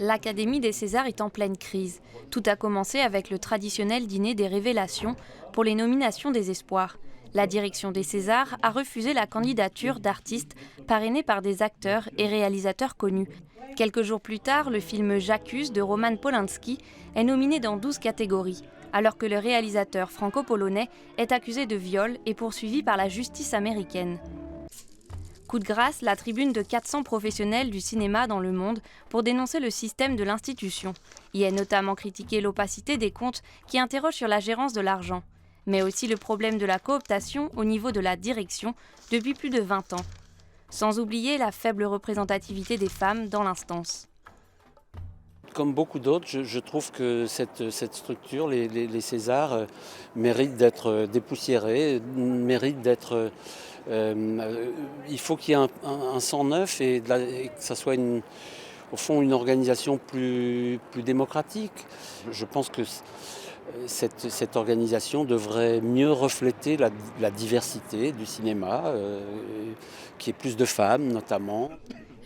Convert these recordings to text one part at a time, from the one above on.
L'Académie des Césars est en pleine crise. Tout a commencé avec le traditionnel dîner des révélations pour les nominations des espoirs. La direction des Césars a refusé la candidature d'artistes parrainés par des acteurs et réalisateurs connus. Quelques jours plus tard, le film J'accuse de Roman Polanski est nominé dans 12 catégories, alors que le réalisateur franco-polonais est accusé de viol et poursuivi par la justice américaine. Coup de grâce, la tribune de 400 professionnels du cinéma dans le monde pour dénoncer le système de l'institution. Y est notamment critiqué l'opacité des comptes qui interroge sur la gérance de l'argent, mais aussi le problème de la cooptation au niveau de la direction depuis plus de 20 ans. Sans oublier la faible représentativité des femmes dans l'instance. Comme beaucoup d'autres, je trouve que cette structure, les Césars, mérite d'être dépoussiérée, mérite d'être... il faut qu'il y ait un sang neuf et que ça soit au fond une organisation plus démocratique. Je pense que cette organisation devrait mieux refléter la diversité du cinéma, qu'il y ait plus de femmes notamment.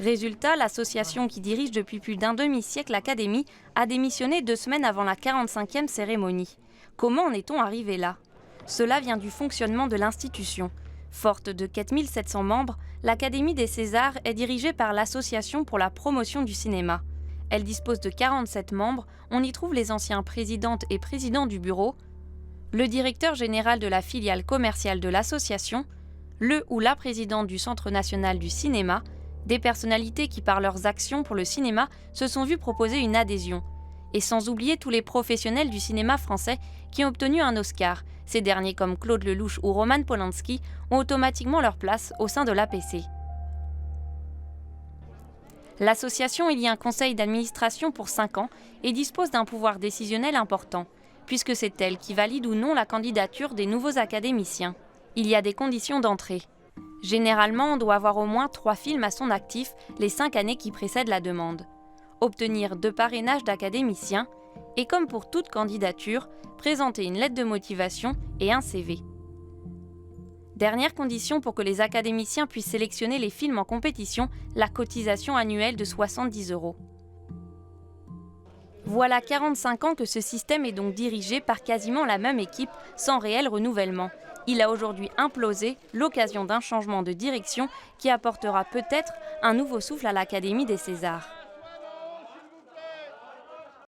Résultat, l'association qui dirige depuis plus d'un demi-siècle l'Académie a démissionné 2 semaines avant la 45e cérémonie. Comment en est-on arrivé là? Cela vient du fonctionnement de l'institution. Forte de 4700 membres, l'Académie des Césars est dirigée par l'Association pour la promotion du cinéma. Elle dispose de 47 membres, on y trouve les anciens présidentes et présidents du bureau, le directeur général de la filiale commerciale de l'association, le ou la présidente du Centre national du cinéma, des personnalités qui, par leurs actions pour le cinéma, se sont vues proposer une adhésion. Et sans oublier tous les professionnels du cinéma français qui ont obtenu un Oscar. Ces derniers, comme Claude Lelouch ou Roman Polanski, ont automatiquement leur place au sein de l'APC. L'association élit un conseil d'administration pour 5 ans et dispose d'un pouvoir décisionnel important, puisque c'est elle qui valide ou non la candidature des nouveaux académiciens. Il y a des conditions d'entrée. Généralement, on doit avoir au moins 3 films à son actif les 5 années qui précèdent la demande. Obtenir 2 parrainages d'académiciens et, comme pour toute candidature, présenter une lettre de motivation et un CV. Dernière condition pour que les académiciens puissent sélectionner les films en compétition, la cotisation annuelle de 70 €. Voilà 45 ans que ce système est donc dirigé par quasiment la même équipe, sans réel renouvellement. Il a aujourd'hui implosé, l'occasion d'un changement de direction qui apportera peut-être un nouveau souffle à l'Académie des Césars.